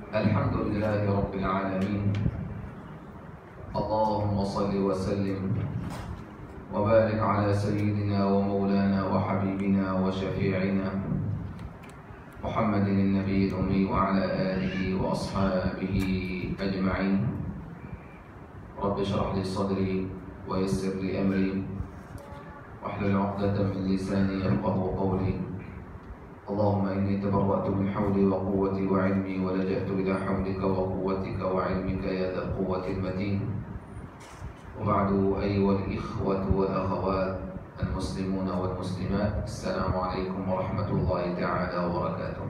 الحمد لله رب العالمين. اللهم صل وسلم وبارك على سيدنا ومولانا وحبيبنا وشفيعنا محمد النبي الأمي وعلى آله وأصحابه أجمعين. رب اشرح لي صدري ويسر لي أمري واحلل عقدة من لساني يفقهوا قولي. اللهم إني تبرأت من حولي وقوتي وعلمي ولجأت إلى حولك وقوتك وعلمك يا ذا القوة المتين. وبعد أيها الإخوة والأخوات المسلمون والمسلمات، السلام عليكم ورحمة الله تعالى وبركاته.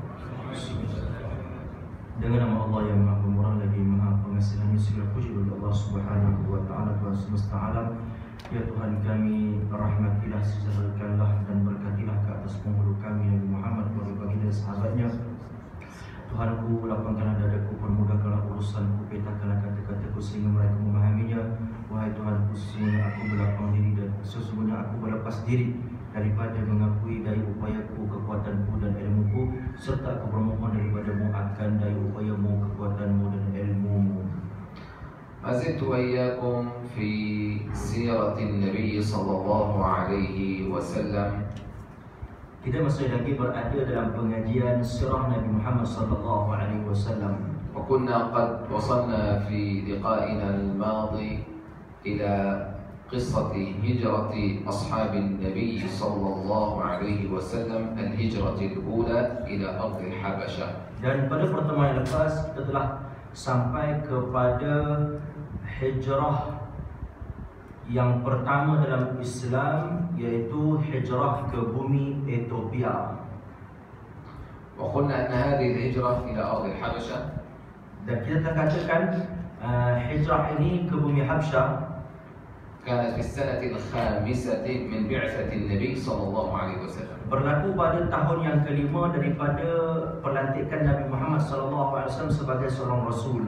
Dengan nama Allah yang Maha Pemurah lagi Maha Pengasih, segala puji bagi Allah Subhanahu wa Ta'ala, Tuhan semesta alam. Ya Tuhan kami, rahmatilah, sejahterakanlah dan berkatilah ke atas penghulu kami Nabi Muhammad, keluarga baginda, sahabatnya. Tuhanku, lapangkanlah dadaku, permudahkanlah urusanku, petakanlah kata-kataku sehingga mereka memahaminya. Wahai Tuhanku, sesungguhnya aku berlapang diri dan sesungguhnya aku berlepas diri daripada mengakui daya upayaku, kekuatanku dan ilmuku, serta aku bermohon daripadamu akan daya upayamu, kekuatanmu dan ilmumu. ما زلت وإياكم في سيرة النبي صلى الله عليه وسلم. Kita masih lagi berada dalam pengajian sirah Nabi Muhammad sallallahu alaihi wasallam. وكنا قد وصلنا في لقائنا الماضي إلى قصة هجرة أصحاب النبي صلى الله عليه وسلم، الهجرة الأولى إلى أرض الحبشة. Dan pada pertemuan yang lepas kita telah sampai kepada hijrah yang pertama dalam Islam, yaitu hijrah ke bumi Ethiopia. وقلنا أن هذه الهجرة إلى أرض الحبشة، dan kita telah katakan hijrah ini ke bumi Habsyah كانت في السنة الخامسة من بعثة النبي صلى الله عليه وسلم. berlaku pada tahun yang kelima daripada pelantikan Nabi Muhammad sallallahu alaihi wasallam sebagai seorang rasul.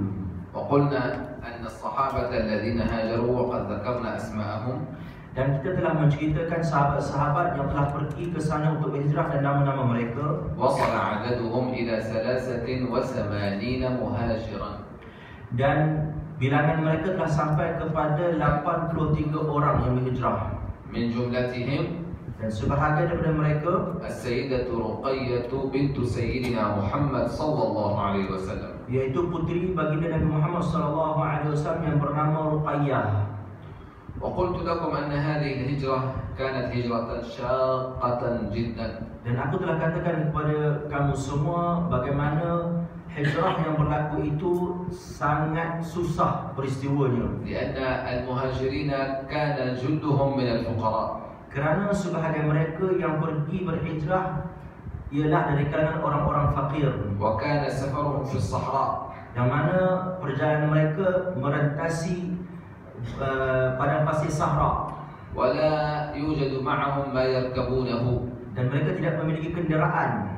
وقلنا أن الصحابة الذين هاجروا وقد ذكرنا أسماءهم، dan kita telah menceritakan sahabat-sahabat yang telah pergi ke sana untuk berhijrah dan nama-nama mereka. وصل عددهم إلى 83 مهاجرا. Dan bilangan mereka telah sampai kepada 83 orang yang berhijrah. من جملتهم Dan sebahagian daripada mereka السيدة رقية بنت سيدنا محمد صلى الله عليه وسلم، yaitu puteri baginda Nabi Muhammad sallallahu alaihi wasallam yang bernama Ruqayyah. وقلت لكم أن هذه الهجرة كانت هجرة شاقة جدا. Dan aku telah katakan kepada kamu semua bagaimana hijrah yang berlaku itu sangat susah peristiwanya. لأن المهاجرين كان جلهم من الفقراء. Kerana sebahagian mereka yang pergi berhijrah ialah dari kalangan orang-orang fakir. وكان سفرهم في الصحراء. Yang mana perjalanan mereka merentasi padang pasir Sahara. ولا يوجد معهم ما يركبونه. Dan mereka tidak memiliki kenderaan.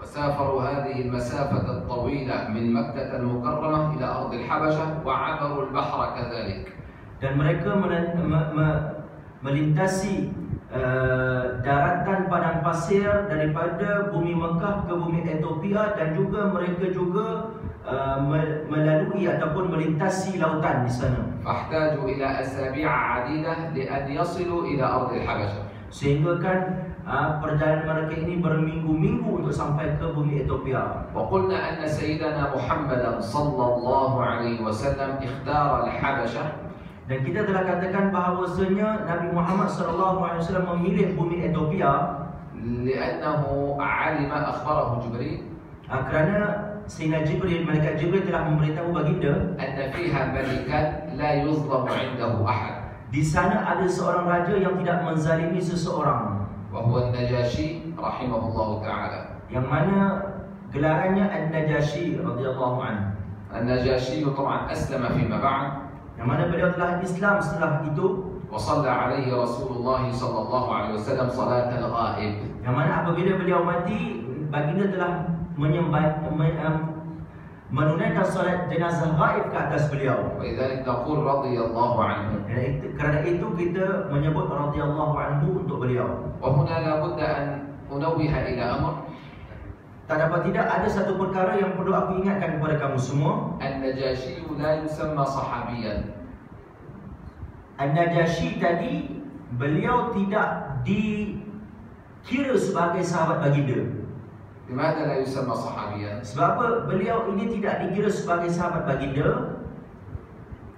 وسافروا هذه المسافة الطويلة من مكة المكرمة إلى أرض الحبشة وعبروا البحر كذلك. Dan mereka melintasi daratan padang pasir daripada bumi Mekah ke bumi Ethiopia, dan juga mereka juga melalui ataupun melintasi lautan di sana. فاحتاجوا إلى أسابيع عديدة لأن يصلوا إلى أرض الحبشة. Sehingga kan perjalanan mereka ini berminggu-minggu untuk sampai ke bumi Ethiopia. وقلنا أن سيدنا محمد صلى الله عليه وسلم اختار الحبشة. Dan kita telah katakan bahawasanya Nabi Muhammad SAW memilih bumi Ethiopia لأنه علم أخبره جبريل kerana Sayyidina Jibril, malaikat Jibril telah memberitahu baginda أن فيها ملكا لا يظلم عنده أحد. di sana ada seorang raja yang tidak menzalimi seseorang, وهو النجاشي رحمه الله تعالى. yang mana gelarannya An-Najashi radhiyallahu anhu. النجاشي طبعا أسلم فيما بعد، yang mana beliau telah Islam setelah itu, وصلى عليه رسول الله صلى الله عليه وسلم صلاة الغائب. yang mana apabila beliau mati, baginda telah menunaikan salat jenazah gaib ke atas beliau. ولذلك نقول رضي الله عنه. Kerana itu kita menyebut radhiyallahu anhu untuk beliau. وهنا لابد أن أنوه إلى أمر. Tak dapat tidak ada satu perkara yang perlu aku ingatkan kepada kamu semua. النجاشي لا يسمى صحابيا. An-Najashi tadi, beliau tidak dikira sebagai sahabat baginda. لماذا لا يسمى صحابيا؟ Sebab apa beliau ini tidak dikira sebagai sahabat baginda?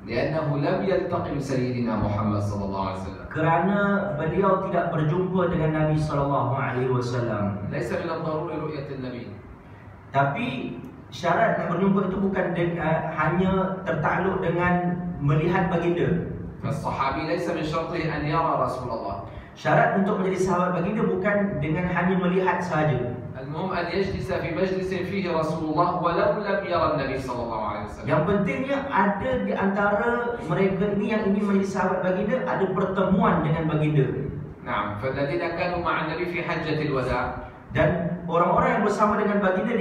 لأنه لم يلتقي بسيدنا محمد صلى الله عليه وسلم. Kerana beliau tidak berjumpa dengan Nabi SAW. ليس من الضروري رؤية النبي. Tapi syarat nak berjumpa itu bukan hanya tertakluk dengan melihat baginda. فالصحابي ليس من شرطه أن يرى رسول الله. Syarat untuk menjadi sahabat baginda bukan dengan hanya melihat sahaja. المهم أن يجلس في مجلس فيه رسول الله ولو لم يرى النبي صلى الله عليه وسلم. Yang pentingnya ada di antara mereka ini yang ingin menjadi sahabat baginda ada pertemuan dengan baginda. نعم، فالذين كانوا مع النبي في حجة الوداع. Dan orang-orang yang bersama dengan baginda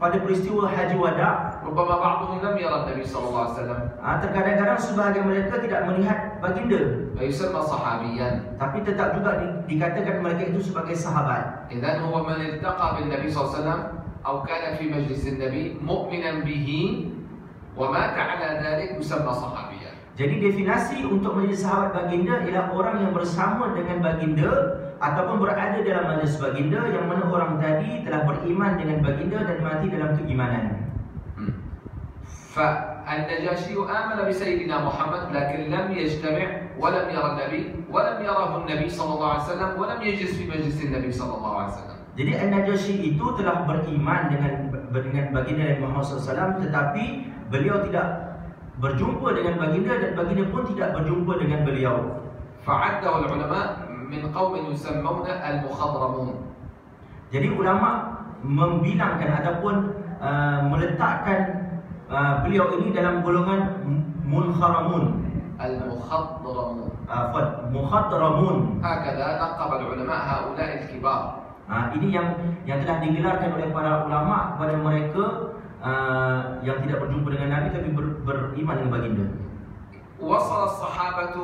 pada peristiwa Haji Wada, ربما بعضهم لم يرى النبي صلى الله عليه وسلم. terkadang-kadang sebahagian mereka tidak melihat baginda, فيسمى صحابيا. tapi tetap juga dikatakan mereka itu sebagai sahabat. إذن هو من التقى بالنبي صلى الله عليه وسلم أو كان في مجلس النبي مؤمنا به ومات على ذلك يسمى صحابيا. Jadi definisi untuk menjadi sahabat baginda ialah orang yang bersama dengan baginda ataupun berada dalam majlis baginda yang mana orang tadi telah beriman dengan baginda dan mati dalam keimanan. فالنجاشي آمن بسيدنا محمد لكن لم يجتمع ولم يرى النبي ولم يره النبي صلى الله عليه وسلم ولم يجلس في مجلس النبي صلى الله عليه وسلم. Jadi An-Najashi itu telah beriman dengan baginda Nabi Muhammad SAW, tetapi beliau tidak berjumpa dengan baginda dan baginda pun tidak berjumpa dengan beliau. فعده العلماء من قوم يسمون المخضرمون. Jadi ulama membilangkan ataupun meletakkan beliau ini dalam golongan munkharamun. المخضرمون. Mukhadramun. هكذا لقب العلماء هؤلاء الكبار. Ini yang telah digelarkan oleh para ulama kepada mereka yang tidak berjumpa dengan Nabi tapi beriman dengan baginda. وصل الصحابة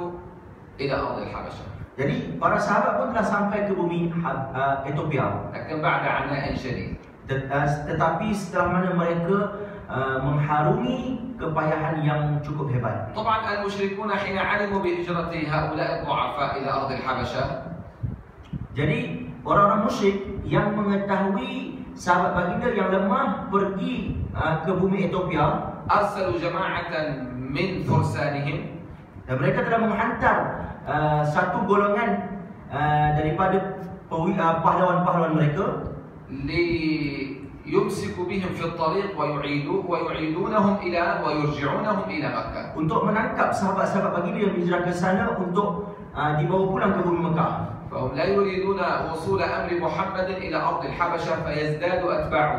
إلى أرض الحبشة. Jadi para sahabat pun telah sampai ke bumi Ethiopia. لكن بعد عناء شديد. Tetapi setelah mana mereka mengharungi kepayahan yang cukup hebat. طبعا المشركون حين علموا بهجرة هؤلاء الضعفاء إلى أرض الحبشة. Jadi orang-orang musyrik yang mengetahui sahabat baginda yang lemah pergi ke bumi Ethiopia, أرسلوا جماعة من فرسانهم. dan mereka telah menghantar satu golongan daripada pahlawan-pahlawan mereka ليمسكوا بهم في الطريق ويعيدونهم إلى ويرجعونهم إلى مكة. untuk menangkap sahabat-sahabat baginda yang hijrah ke sana untuk dibawa pulang ke bumi Mekah. فهم لا يريدون وصول أمر محمد إلى أرض الحبشة فيزداد أتباعه.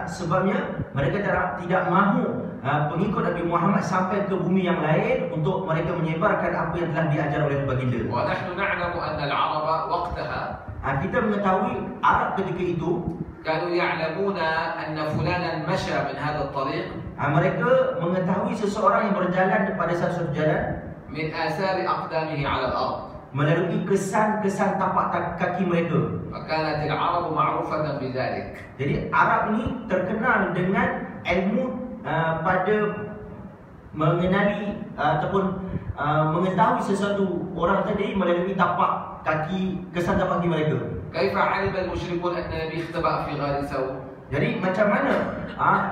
Sebabnya mereka tidak mahu pengikut Nabi Muhammad sampai ke bumi yang lain untuk mereka menyebarkan apa yang telah diajar oleh baginda. ونحن نعلم أن العرب وقتها Kita mengetahui Arab ketika itu كانوا يعلمون أن فلانا مشى من هذا الطريق. Mereka mengetahui seseorang yang berjalan pada satu jalan من آثار أقدامه على الأرض. melalui kesan-kesan tapak kaki mereka. فكانت العرب معروفة بذلك. Jadi Arab ini terkenal dengan ilmu pada mengenali ataupun mengetahui sesuatu orang tadi melalui tapak kaki, kesan tapak kaki mereka. كيف علم المشركون أن النبي اختبأ في غار ثور؟ Jadi macam mana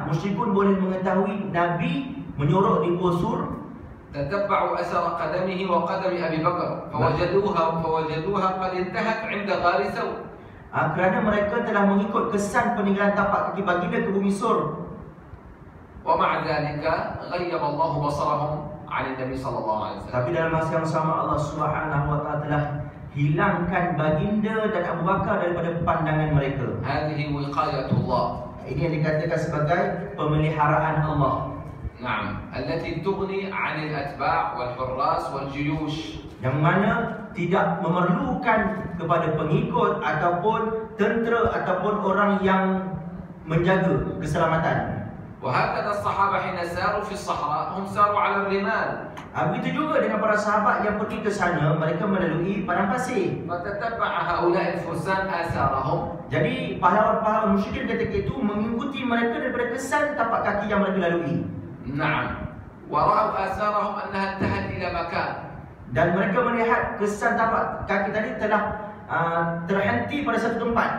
musyrikun boleh mengetahui Nabi menyorok di Gua Sur? تتبعوا أثر قدمه وقدم أبي بكر فوجدوها قد انتهت عند غار ثور. Kerana mereka telah mengikut kesan peninggalan tapak kaki baginda ke bumi Sur. ومع ذلك غيب الله بصرهم عن النبي صلى الله عليه وسلم. Tapi dalam masa yang sama Allah Subhanahu wa taala telah hilangkan baginda dan Abu Bakar daripada pandangan mereka. هذه وقاية الله. Ini yang dikatakan sebagai pemeliharaan Allah. نعم، التي تغني عن الأتباع والحراس والجيوش. Yang mana tidak memerlukan kepada pengikut ataupun tentera ataupun orang yang menjaga keselamatan. وهكذا الصحابة حين ساروا في الصحراء هم ساروا على الرمال. Begitu juga dengan para sahabat yang pergi ke sana, mereka melalui padang pasir. فتتبع هؤلاء الفرسان آثارهم. Jadi pahlawan-pahlawan musyrikin ketika itu mengikuti mereka daripada kesan tapak kaki yang mereka lalui. نعم. ورأوا آثارهم أنها انتهت إلى مكان. Dan mereka melihat kesan tapak kaki tadi telah terhenti pada satu tempat.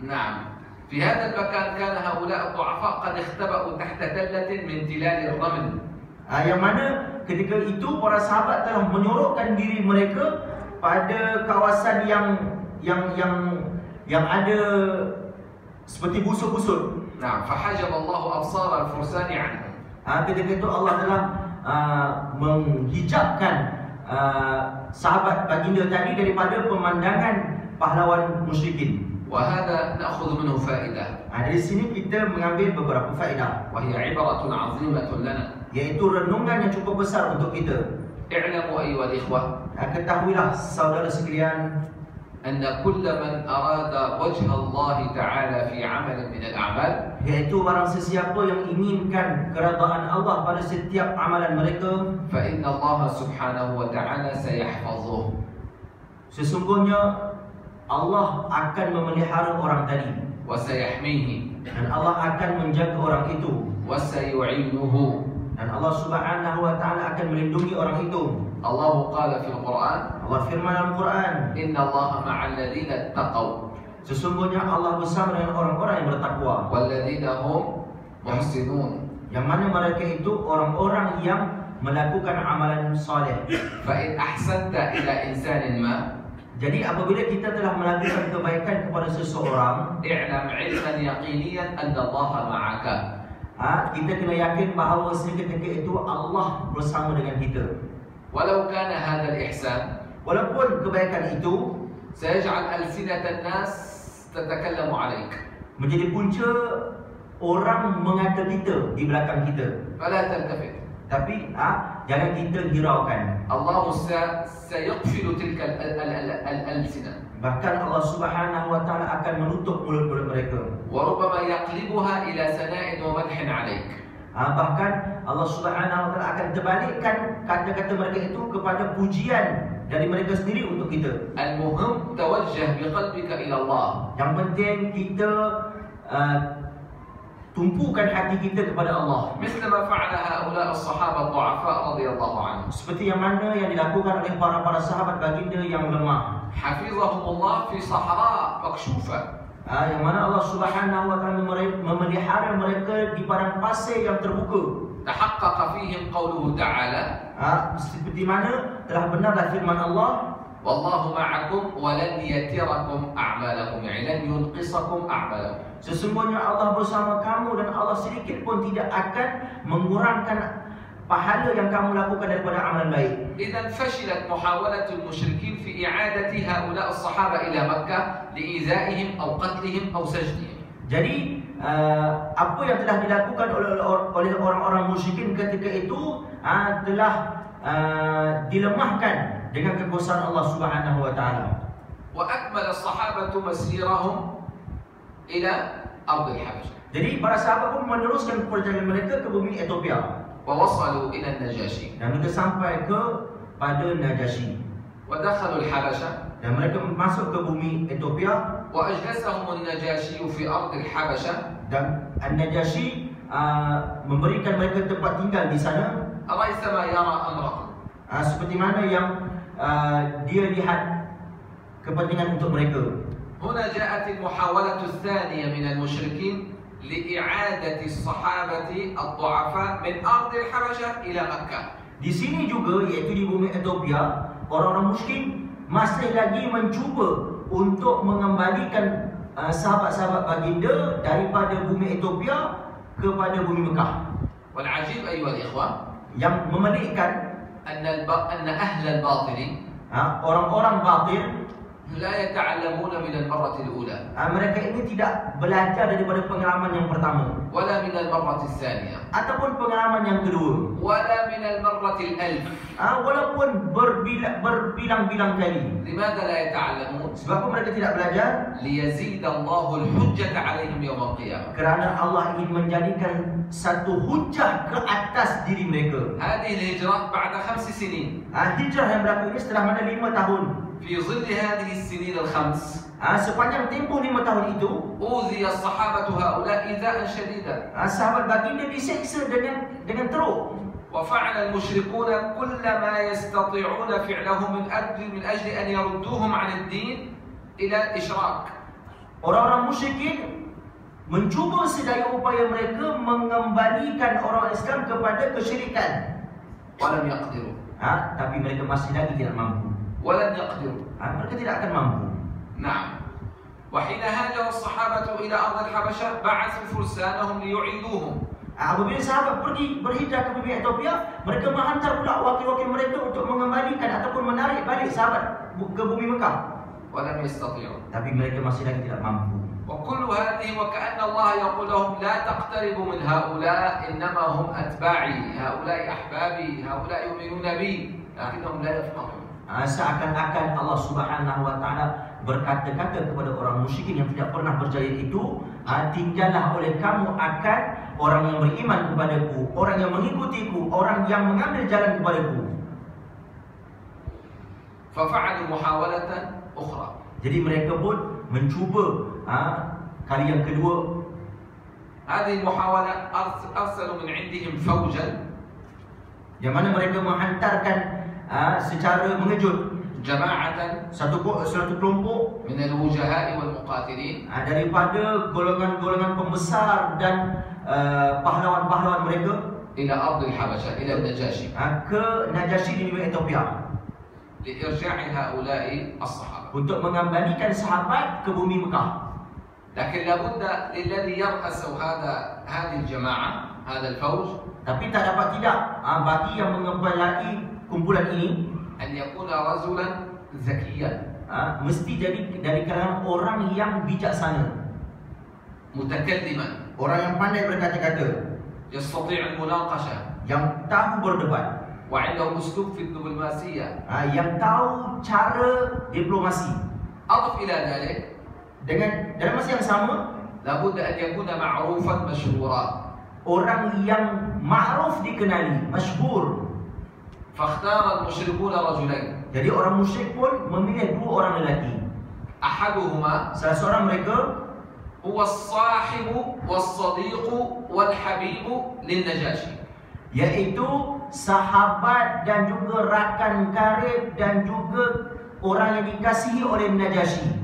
نعم. في هذا المكان كان هؤلاء الضعفاء قد اختبأوا تحت تلة من تلال الرمل. Yang mana ketika itu para sahabat telah menyorokkan diri mereka pada kawasan yang ada seperti busur-busur. نعم. فحجب الله أبصار الفرسان عنهم. Ketika itu Allah telah menghijabkan sahabat baginda tadi daripada pemandangan pahlawan musyrikin. وهذا نأخذ منه فائدة. Dari sini kita mengambil beberapa faedah, وهي عبرة عظيمة لنا. yaitu renungan yang cukup besar untuk kita. اعلموا أيها الإخوة Ketahuilah saudara sekalian, أن كل من أراد وجه الله تعالى في عمل من الأعمال yaitu barang sesiapa yang inginkan keredaan Allah pada setiap amalan mereka, فإن الله سبحانه وتعالى سيحفظه. Sesungguhnya Allah akan memelihara orang tadi, وسيحميه dan Allah akan menjaga orang itu, وسيعينه. dan Allah Subhanahu wa taala akan melindungi orang itu. الله قال في القرآن Allah firman dalam Quran, إن الله مع الذين اتقوا sesungguhnya Allah bersama dengan orang-orang yang bertakwa, والذين هم محسنون. yang mana mereka itu orang-orang yang melakukan amalan soleh. فإن أحسنت إلى إنسان ما Jadi apabila kita telah melakukan kebaikan kepada seseorang, اعلم علما يقينيا أن الله معك. Kita kena yakin bahawa ketika itu Allah bersama dengan kita. ولو كان هذا الإحسان Walaupun kebaikan itu سيجعل ألسنة الناس تتكلم عليك menjadi punca orang mengata kita di belakang kita, فلا تلتفت. tapi jangan kita hiraukan. الله سيقفل تلك الألسنة Bahkan Allah Subhanahu wa taala akan menutup mulut-mulut mereka. وربما يقلبها إلى ثناء ومدح عليك. Bahkan Allah Subhanahu wa taala akan terbalikkan kata-kata mereka itu kepada pujian dari mereka sendiri untuk kita. المهم توجه بقلبك إلى الله. Yang penting kita tumpukan hati kita kepada Allah, مثل ما فعل هؤلاء الصحابة الضعفاء رضي الله عنهم. seperti yang mana yang dilakukan oleh para sahabat baginda yang lemah, حفظهم الله في صحراء مكشوفة. yang mana Allah Subhanahu wa taala memelihara mereka di padang pasir yang terbuka. تحقق فيهم قوله تعالى Seperti mana telah benarlah firman Allah, والله معكم ولن يتركم أعمالكم، يعني لن ينقصكم أعمالكم. sesungguhnya Allah bersama kamu dan Allah sedikit pun tidak akan mengurangkan pahala yang kamu lakukan daripada amalan baik. إذا فشلت محاولة المشركين في إعادة هؤلاء الصحابة إلى مكة لإيذائهم أو قتلهم أو سجنهم. Jadi apa yang telah dilakukan oleh orang-orang musyrikin ketika itu telah dilemahkan dengan kekuasaan Allah Subhanahu wa taala. وأكمل الصحابة مسيرهم إلى أرض الحبشة. Jadi para sahabat pun meneruskan perjalanan mereka ke bumi Ethiopia, ووصلوا إلى النجاشي. dan mereka sampai pada Najasyi, ودخلوا الحبشة. dan mereka masuk ke bumi Ethiopia, وأجلسهم النجاشي في أرض الحبشة. dan Najasyi memberikan mereka tempat tinggal di sana, ريثما يرى أمرهم. seperti mana yang dia lihat kepentingan untuk mereka. هنا جاءت المحاولة الثانية من المشركين لإعادة الصحابة الضعفاء من أرض الحبشة إلى مكة. Di sini juga, iaitu di bumi Ethiopia, orang-orang musyrik masih lagi mencuba untuk mengembalikan sahabat-sahabat baginda daripada bumi Ethiopia kepada bumi Mekah. والعجيب أيها الإخوة Yang memelikkan, أن أهل الباطل orang-orang batil لا يتعلمون من المرة الأولى Mereka ini tidak belajar daripada pengalaman yang pertama ولا من المرة الثانية ataupun pengalaman yang kedua, ولا من المرة الألف. walaupun berbilang-bilang kali. لماذا لا يتعلمون؟ Sebab apa mereka tidak belajar? ليزيد الله الحجة عليهم يوم القيامة. Kerana Allah ingin menjadikan satu hujah ke atas diri mereka. هذه الهجرة بعد 5 سنين. Hijrah yang berlaku ini setelah mana 5 tahun. في ظل هذه السنين ال5 sepanjang tempoh 5 tahun itu, أوذي الصحابة هؤلاء إيذاء شديدا. sahabat baginda diseksa dengan teruk. وفعل المشركون كل ما يستطيعون فعله من أجل أن يردوهم عن الدين إلى الإشراك. Orang-orang musyrikin mencuba sedaya upaya mereka mengembalikan orang Islam kepada kesyirikan. ولم يقدروا. Tapi mereka masih lagi tidak mampu. ولن يقدروا. Mereka tidak akan mampu. نعم. وحين هاجر الصحابة إلى أرض الحبشة بعثوا فرسانهم ليعيدوهم. Apabila sahabat pergi berhijrah ke bumi Ethiopia, mereka menghantar pula wakil-wakil mereka untuk mengembalikan ataupun menarik balik sahabat ke bumi Mekah. ولم يستطيعوا. Tapi mereka masih lagi tidak mampu. وكل هذه وكأن الله يقول لهم لا تقتربوا من هؤلاء إنما هم أتباعي، هؤلاء أحبابي، هؤلاء يؤمنون بي، لكنهم لا يفقهون. Seakan-akan Allah Subhanahu wa taala berkata-kata kepada orang musyrikin yang tidak pernah berjaya itu, tinggallah oleh kamu akan orang yang beriman kepadaku, orang yang mengikutiku, orang yang mengambil jalan kepadaku. ففعلوا محاولة أخرى. Jadi mereka pun mencuba kali yang kedua. هذه المحاولة أرسلوا من عندهم فوجا. Yang mana mereka menghantarkan secara mengejut جماعة satu kelompok من الوجهاء والمقاتلين daripada golongan-golongan pembesar dan pahlawan-pahlawan mereka إلى أرض الحبشة إلى النجاشي ke Najasyi di negeri Ethiopia لإرجاع هؤلاء الصحابة. untuk mengembalikan sahabat ke bumi Mekah. لكن لابد للذي يرأس هذه الجماعة هذا الفوج Tapi tak dapat tidak bagi yang mengepalai kumpulan ini أن يكون رجلا ذكيا mesti jadi dari kalangan orang yang bijaksana, متكلما orang yang pandai berkata-kata, يستطيع المناقشة yang tahu berdebat, وعنده أسلوب في الدبلوماسية. yang tahu cara diplomasi. أضف إلى ذلك Dalam masa yang sama, لابد أن يكون معروفا مشهورا. orang yang ma'ruf dikenali, masyhur. فاختار المشركون رجلين. Jadi orang musyrik pun memilih 2 orang lelaki. أحدهما Salah seorang mereka هو الصاحب والصديق والحبيب للنجاشي. yaitu sahabat dan juga rakan karib dan juga orang yang dikasihi oleh Najasyi.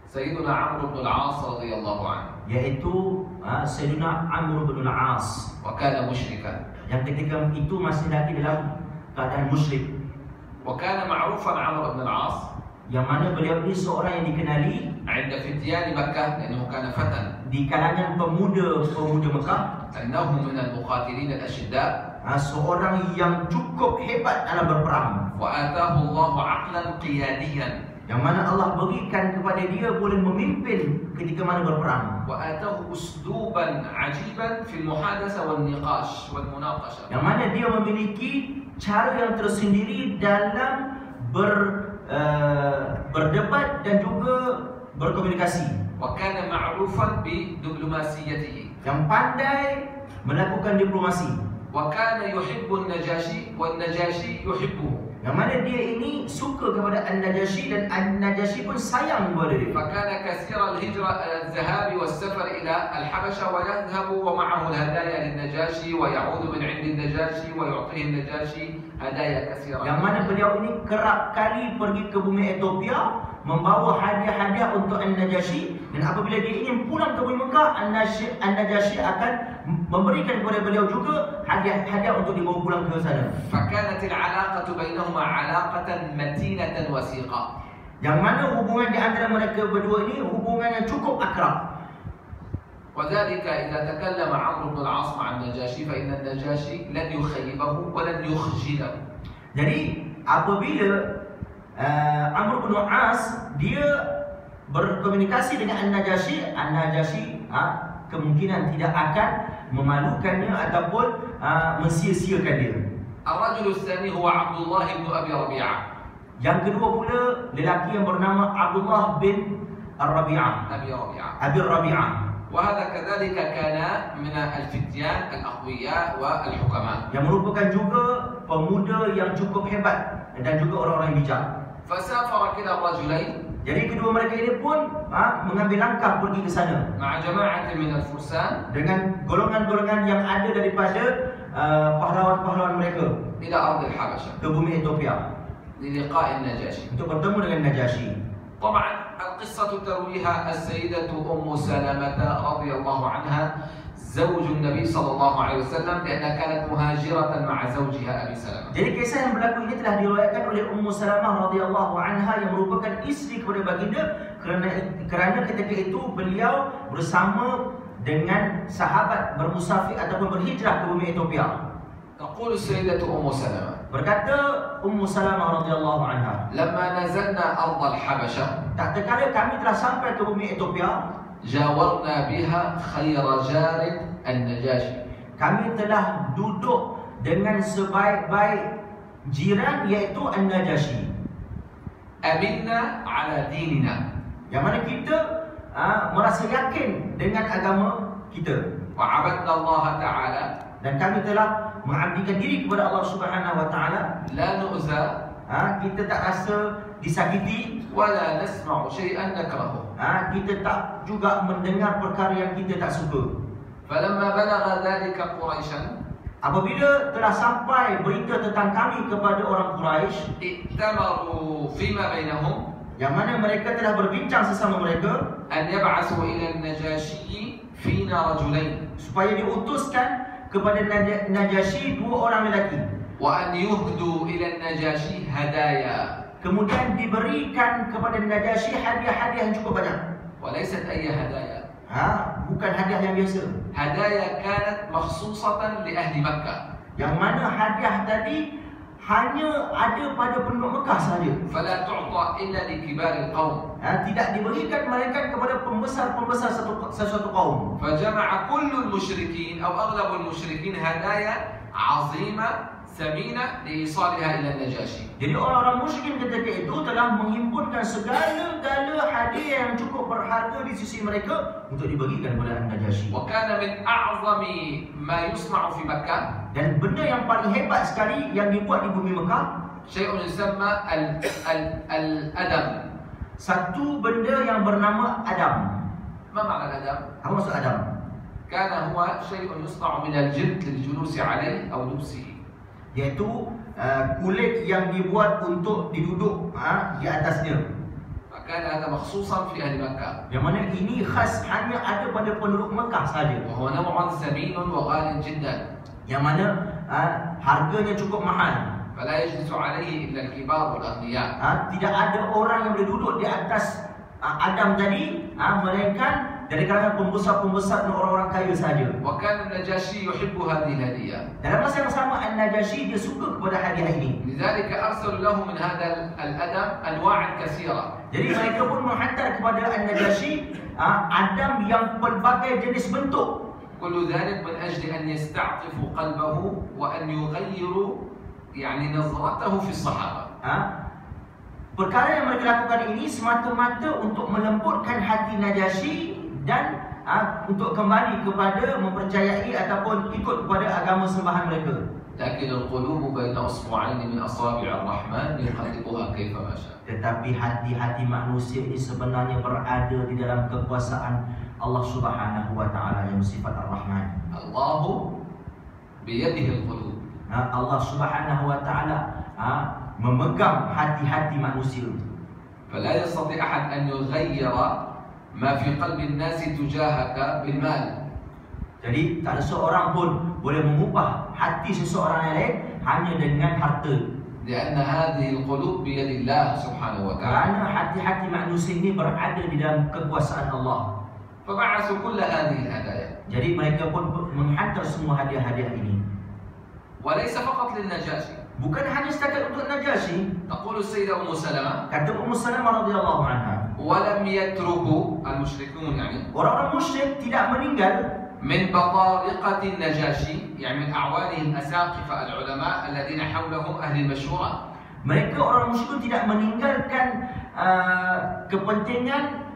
سيدنا عمرو بن العاص رضي الله عنه. Yaitu Sayyidina Amr bin al-As, وكان مشركا. yang ketika itu masih lagi dalam keadaan musyrik. وكان معروفا عمرو بن العاص Yang mana beliau ini seorang yang dikenali عند فتيان مكة لأنه كان فتى. di kalangan pemuda Mekah, أنه من المقاتلين الأشداء. seorang yang cukup hebat dalam berperang. وآتاه الله عقلا قياديا. Yang mana Allah berikan kepada dia boleh memimpin ketika mana berperang. وآتاه أسلوبا عجيبا في المحادثة والنقاش والمناقشة. Yang mana dia memiliki cara yang tersendiri dalam berdebat dan juga berkomunikasi. وكان معروفا بدبلوماسيته. Yang pandai melakukan diplomasi. وكان يحب النجاشي والنجاشي يحبه. Yang mana dia ini suka kepada An-Najasyi dan An-Najasyi pun sayang kepada dia. فكان كثير الهجرة الذهاب والسفر إلى الحبشة ويذهب ومعه الهدايا للنجاشي ويعود من عند النجاشي ويعطيه النجاشي هدايا كثيرة. Yang mana beliau ini kerap kali pergi ke bumi Ethiopia membawa hadiah-hadiah untuk An-Najasyi, dan apabila dia ingin pulang ke bumi Mekah, An-Najasyi akan memberikan kepada beliau juga hadiah-hadiah untuk dibawa pulang ke sana. فكانت العلاقة بينهما علاقة متينة وثيقة. Yang mana hubungan di antara mereka berdua ini hubungan yang cukup akrab. وذلك إذا تكلم عمرو بن العاص مع النجاشي فإن النجاشي لن يخيبه ولن يخجله. Jadi apabila Amr bin As dia berkomunikasi dengan An-Najasyi. An-Najasyi kemungkinan tidak akan memalukannya ataupun mensia-siakan dia. الرجل الثاني هو عبد الله بن أبي ربيعة. Yang kedua pula lelaki yang bernama Abdullah bin Ar-Rabi'ah. Abi Rabi'ah. وهذا كذلك كان من الفتيان الأقوياء والحكماء. Yang merupakan juga pemuda yang cukup hebat dan juga orang-orang bijak. فسافر كلا الرجلين. Jadi kedua mereka ini pun mengambil langkah pergi ke sana مع جماعة من الفرسان dengan golongan-golongan yang ada daripada pahlawan-pahlawan mereka إلى أرض الحبشة ke bumi Ethiopia للقاء النجاشي. untuk bertemu dengan Najasyi. طبعا القصة ترويها السيدة أم سلمة رضي الله عنها زوج النبي صلى الله عليه وسلم لأنها كانت مهاجرة مع زوجها أبي سلمة. Jadi kisah yang berlaku ini telah diriwayatkan oleh Ummu Salamah radhiyallahu anha yang merupakan isteri kepada baginda kerana ketika itu beliau bersama dengan sahabat bermusafir ataupun berhijrah ke bumi Ethiopia. تقول السيدة أم سلمة Berkata Ummu Salamah radhiyallahu anha, لما نزلنا أرض الحبشة tak terkala kami telah sampai ke bumi Ethiopia, جاورنا بها خير جار النجاشي. kami telah duduk dengan sebaik-baik jiran iaitu An-Najasyi. أمنا على ديننا. Yang mana kita merasa yakin dengan agama kita. وعبدنا الله تعالى. Dan kami telah mengabdikan diri kepada Allah Subhanahu wa taala. لا نؤذى. Kita tak rasa disakiti, ولا نسمع شيئا نكرهه. Kita tak juga mendengar perkara yang kita tak suka. فلما بلغ ذلك قريشا. Apabila telah sampai berita tentang kami kepada orang Quraisy, ائتمروا فيما بينهم. yang mana mereka telah berbincang sesama mereka أن يبعثوا إلى النجاشي فينا رجلين. supaya diutuskan kepada Najasyi dua orang lelaki. وأن يهدوا إلى النجاشي هدايا. Kemudian diberikan kepada Najasyi hadiah-hadiah yang cukup banyak. وليست أي هدايا. Bukan hadiah yang biasa. هدايا كانت مخصوصة لأهل مكة. Yang mana hadiah tadi hanya ada pada penduduk Mekah sahaja. فلا تعطى إلا لكبار القوم. Tidak diberikan melainkan kepada pembesar-pembesar sesuatu kaum. فجمع كل المشركين أو أغلب المشركين هدايا عظيمة ثمينة لإيصالها إلى النجاشي. Jadi orang-orang musyrikin ketika itu telah menghimpunkan segala-gala hadiah yang cukup berharga di sisi mereka untuk dibagikan kepada Najasyi. وكان من أعظم ما يصنع في مكة. Dan benda yang paling hebat sekali yang dibuat di bumi Mekah, شيء يسمى الأدم. satu benda yang bernama Adam. ما معنى الأدم؟ Apa maksud Adam? كان هو شيء يصنع من الجلد للجلوس عليه أو لبسه. Iaitu kulit yang dibuat untuk diduduk di atasnya. فكان هذا مخصوصا في أهل مكة. Yang mana ini khas hanya ada pada penduduk Mekah saja. وهو نوع ثمين وغال جدا. Yang mana harganya cukup mahal. فلا يجلس عليه إلا الكبار والأغنياء. Tidak ada orang yang boleh duduk di atas Adam tadi, melainkan dari kalangan pembesar-pembesar dan orang-orang kaya saja. وكان النجاشي يحب هذه الهدية. Dalam masa yang sama An-Najasyi dia suka kepada hadiah ini. لذلك أرسلوا له من هذا الأدم أنواع كثيرة. Jadi mereka pun menghantar kepada An-Najasyi Adam yang pelbagai jenis bentuk. كل ذلك من أجل أن يستعطفوا قلبه وأن يغيروا يعني نظرته في الصحابة. Perkara yang mereka lakukan ini semata-mata untuk melembutkan hati Najasyi dan untuk kembali kepada mempercayai ataupun ikut kepada agama sembahan mereka. لكن القلوب بين أصبعين من أصابع الرحمن يقلبها كيفما شاء. Tetapi hati-hati manusia ini sebenarnya berada di dalam kekuasaan Allah Subhanahu wa taala yang bersifat Ar-Rahman. الله بيده القلوب. Allah Subhanahu wa taala memegang hati-hati manusia. فلا يستطيع أحد أن يغير ما في قلب الناس تجاهك بالمال. Jadi tak ada seorang pun boleh mengubah hati seseorang yang lain hanya dengan harta. لأن هذه القلوب بيد الله سبحانه وتعالى. Kerana hati-hati manusia ini berada di dalam kekuasaan Allah. فبعثوا كل هذه الهدايا. Jadi mereka pun menghantar semua hadiah-hadiah ini. وليس فقط للنجاشي. bukan hanya setakat untuk Najasyi. تقول السيدة أم سلمة Kata Ummu Salamah radhiyallahu anha, ولم يتركوا المشركون يعني orang-orang musyrik tidak meninggal من بطارقة النجاشي يعني من أعوانه الأساقفة العلماء الذين حولهم أهل المشورة. Mereka orang musyrikun tidak meninggalkan kepentingan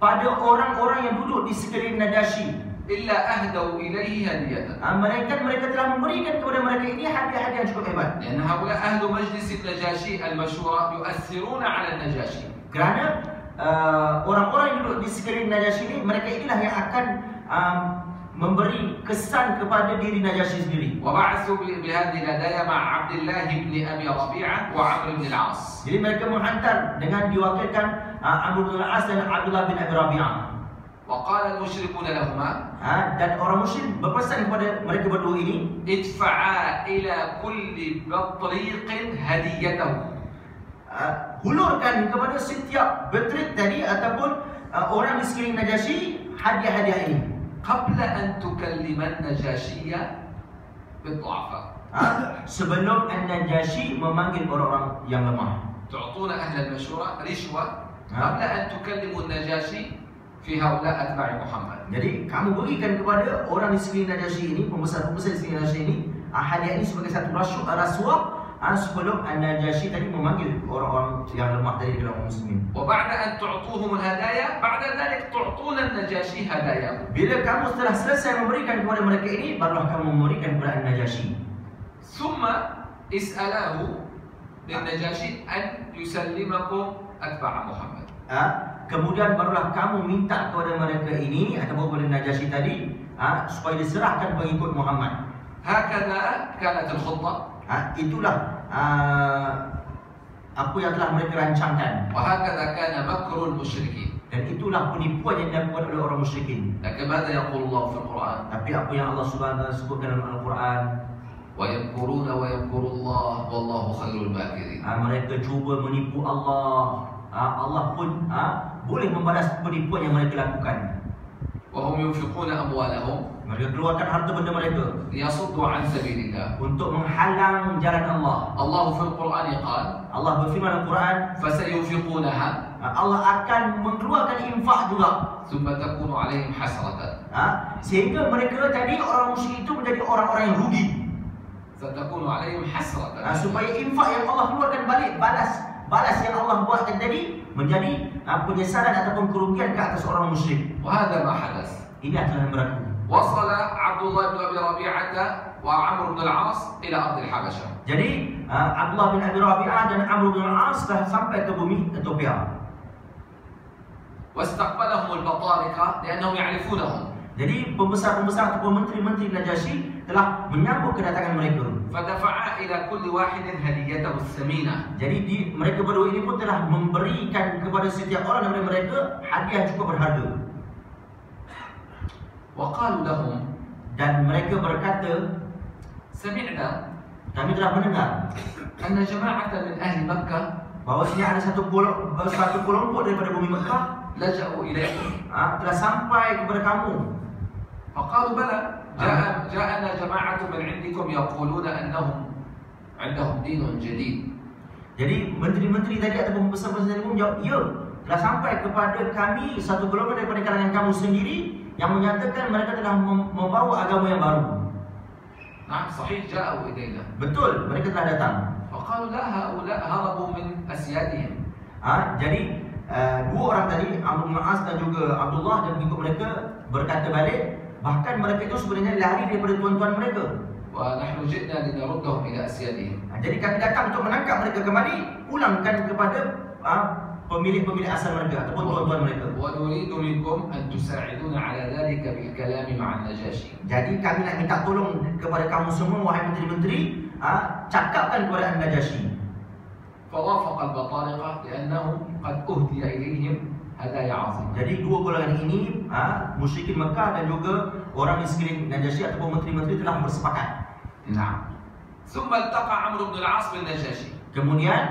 pada orang-orang yang duduk di sekeliling Najasyi. إلا أهدوا إليه هدية. Mereka telah memberikan kepada mereka ini hadiah-hadiah yang cukup hebat. لأن هؤلاء أهل مجلس النجاشي المشورة يؤثرون على النجاشي. Kerana orang-orang yang duduk di sekeliling Najasyi ini, mereka inilah yang akan memberi kesan kepada diri Najasyi sendiri. وبعثوا بهذه الهدايا مع عبد الله بن أبي ربيعة وعمرو بن العاص. Jadi mereka menghantar dengan diwakilkan Amr bin al-As dan Abdullah bin Abi Rabi'ah. وقال المشركون لهما Dan orang musyrik berpesan kepada mereka berdua ini, ادفعا إلى كل بطريق هديته. Hulurkan kepada setiap betrik tadi ataupun orang di sekeliling Najasyi hadiah-hadiah ini. قبل أن تكلم النجاشية بالضعفاء. Sebelum An-Najasyi memanggil orang-orang yang lemah. تعطون أهل المشورة رشوة قبل أن تكلموا النجاشي في هؤلاء أتباع محمد. Jadi kamu berikan kepada orang di sekeliling Najasyi ini, pembesar-pembesar di sekeliling Najasyi ini, hadiah ini sebagai satu rasuah sebelum An-Najasyi tadi memanggil orang-orang yang lemah dari kalangan muslimin. وبعد أن تعطوهم الهدايا بعد ذلك تعطون النجاشي هدايا. Bila kamu setelah selesai memberikan kepada mereka ini, barulah kamu memberikan kepada An-Najasyi. ثم اسألاه للنجاشي أن يسلمكم أتباع محمد. Kemudian barulah kamu minta kepada mereka ini ataupun kepada Najasyi tadi supaya diserahkan pengikut Muhammad. هكذا كانت الخطة. Itulah apa yang telah mereka rancangkan. وهكذا كان مكر المشركين. Dan itulah penipuan yang dilakukan oleh orang musyrikin. لكن ماذا يقول الله في القرآن؟ Tapi apa yang Allah Subhanahu wa taala sebutkan dalam Al-Quran, ويمكرون ويمكر الله والله خير الماكرين. mereka cuba menipu Allah. Allah pun boleh membalas penipuan yang mereka lakukan. وهم ينفقون أموالهم Mereka keluarkan harta benda mereka ليصدوا عن سبيل الله. untuk menghalang jalan Allah. الله في القرآن قال Allah berfirman dalam Quran, فسينفقونها Allah akan mengeluarkan infak juga, ثم تكون عليهم حسرة. sehingga mereka tadi orang musyrik itu menjadi orang-orang yang rugi. ستكون عليهم حسرة. Supaya infak yang Allah keluarkan balik, balas yang Allah buatkan tadi menjadi penyesalan ataupun kerugian ke atas orang musyrik. وهذا ما حدث. Ini adalah yang berlaku. وصل عبد الله بن أبي ربيعة وعمرو بن العاص إلى أرض الحبشة. Jadi Abdullah bin Abi Rabi'ah dan Amr bin al-As telah sampai ke bumi Ethiopia. واستقبلهم البطارقة لأنهم يعرفونهم. Jadi pembesar-pembesar ataupun menteri-menteri Najasyi telah menyambut kedatangan mereka. فدفعا إلى كل واحد هديته الثمينة. Jadi mereka berdua ini pun telah memberikan kepada setiap orang daripada mereka hadiah cukup berharga. وقالوا لهم Dan mereka berkata, سمعنا kami telah mendengar أن جماعة من أهل مكة bahawasanya ada satu kelompok daripada bumi Mekah لجأوا إليكم. telah sampai kepada kamu. فقالوا بلى جاءنا جماعة من عندكم يقولون أنهم عندهم دين جديد. Jadi menteri-menteri tadi ataupun pembesar-pembesar tadi pun menjawab, ya, telah sampai kepada kami satu golongan daripada kalangan kamu sendiri yang menyatakan mereka telah membawa agama yang baru. نعم صحيح جاءوا إلينا. Betul, mereka telah datang. فقالوا لا هؤلاء هربوا من أسيادهم. Jadi dua orang tadi, Amr bin al-As dan juga Abdullah dan pengikut mereka berkata balik, bahkan mereka itu sebenarnya lari daripada tuan-tuan mereka. ونحن جئنا لنردهم إلى أسيادهم. Jadi kami datang untuk menangkap mereka kembali, pulangkan kepada pemilik-pemilik asal mereka ataupun tuan-tuan mereka. ونريد منكم أن تساعدونا على ذلك بالكلام مع النجاشي. Jadi kami nak minta tolong kepada kamu semua wahai menteri-menteri, cakapkan kepada An-Najasyi. فوافق البطارقة لأنهم قد أهدي إليهم هدايا عظيمة. Jadi dua golongan ini, musyrikin Mekah dan juga orang di sekeliling Najasyi ataupun menteri-menteri telah bersepakat. نعم. ثم التقى عمرو بن العاص بالنجاشي. Kemudian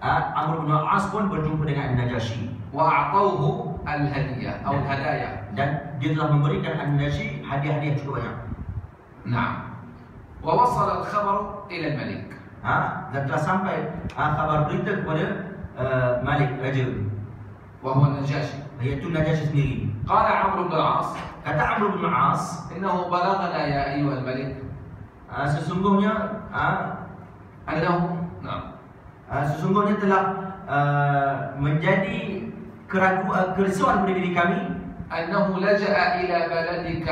Amr bin al-As pun berjumpa dengan An-Najasyi وأعطوه الهدية أو الهدايا. dan dia telah memberikan An-Najasyi hadiah-hadiah cukup banyak. نعم. ووصل الخبر إلى الملك. dan telah sampai kabar berita kepada Malik Raja, وهو النجاشي. iaitu Najasyi sendiri. قال عمرو بن العاص Kata Amr bin As, إنه بلغنا يا أيها الملك sesungguhnya أنه نعم sesungguhnya telah menjadi keresuhan pada diri kami أنه لجأ إلى بلدك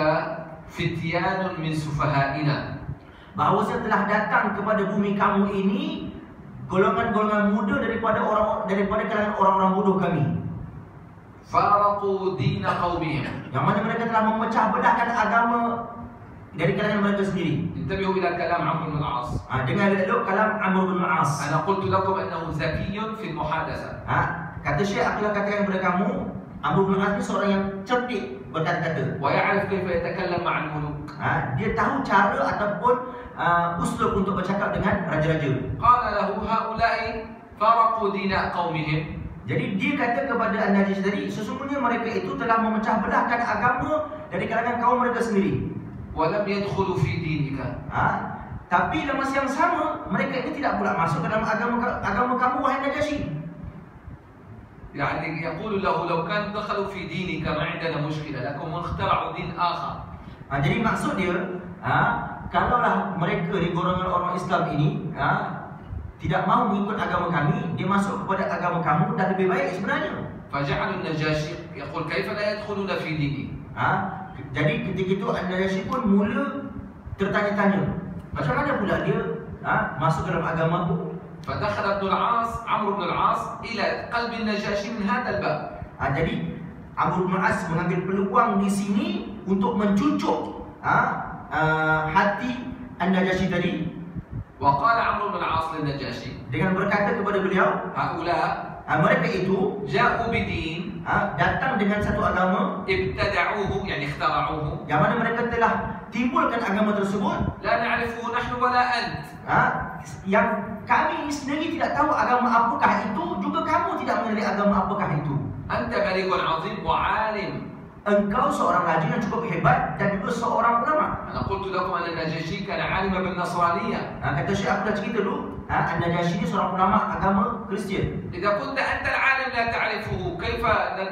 فتيان من سفهائنا, bahawasanya telah datang kepada bumi kamu ini golongan-golongan muda daripada kalangan orang-orang bodoh kami, فارقوا دين قومهم. yang mana mereka telah memecah belahkan agama dari kalangan mereka sendiri. انتبهوا إلى كلام عمرو بن العاص. Dengar elok kalam Amr bin As. أنا قلت لكم أنه ذكي في المحادثة. Kata Syekh, aku katakan kepada kamu, Amr bin As ni seorang yang cerdik berkata-kata. ويعرف كيف يتكلم مع الملوك. Dia tahu cara ataupun uslub untuk bercakap dengan raja-raja. قال له هؤلاء فارقوا دين قومهم. Jadi dia kata kepada An-Najasyi tadi, sesungguhnya mereka itu telah memecah belahkan agama dari kalangan kaum mereka sendiri. ولم يدخلوا في دينك. Tapi dalam masa yang sama, mereka ini tidak pula masuk ke dalam agama kamu, wahai Najasyi. يعني يقول له لو كان دخلوا في دينك ما عندنا مشكلة لكم واخترعوا دين آخر. Jadi maksud dia, kalaulah mereka di golongan orang Islam ini tidak mahu mengikut agama kami, dia masuk kepada agama kamu, dan lebih baik sebenarnya. فجعل النجاشي يقول كيف لا يدخلون في ديني. Jadi ketika itu An-Najasyi pun mula tertanya-tanya, macam mana pula dia masuk dalam agamaku? فدخل عمرو بن العاص إلى قلب النجاشي من هذا الباب. Jadi Amr bin As mengambil peluang di sini untuk mencucuk hati An-Najasyi tadi. وقال عمرو بن العاص للنجاشي dengan berkata kepada beliau, هؤلاء mereka itu جاءوا بدين datang dengan satu agama ابتدعوه يعني اخترعوه yang mana mereka telah timbulkan agama tersebut, لا نعرفه نحن ولا أنت. yang kami sendiri tidak tahu agama apakah itu, juga kamu tidak mengenali agama apakah itu. أنت ملك عظيم وعالم. Engkau seorang raja yang cukup hebat dan juga seorang ulama. أنا قلت لكم أن النجاشي كان عالما بالنصرانية. Kata Syekh, aku dah cerita dulu, An-Najasyi ini seorang ulama agama Kristian. إذا كنت أنت العالم لا تعرفه كيف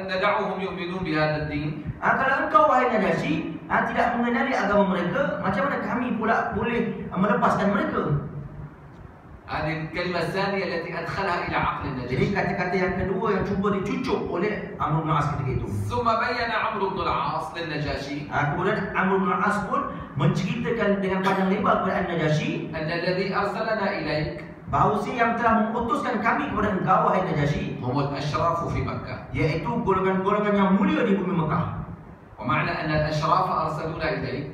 ندعوهم يؤمنون بهذا الدين؟ Kalau engkau wahai Najasyi tidak mengenali agama mereka, macam mana kami pula boleh melepaskan mereka? هذه الكلمة الثانية التي أدخلها إلى عقل Jadi النجاشي. kata-kata yang kedua yang cuba dicucuk oleh Amr bin As ketika itu. ثم بين عمرو بن العاص للنجاشي Kemudian Amr bin As pun menceritakan dengan panjang lebar kepada An-Najasyi أن الذي أرسلنا إليك bahawa yang telah mengutuskan kami kepada engkau wahai Najasyi هم الأشراف في مكة. iaitu golongan-golongan yang mulia di bumi Mekah. ومعنى أن الأشراف أرسلونا إليك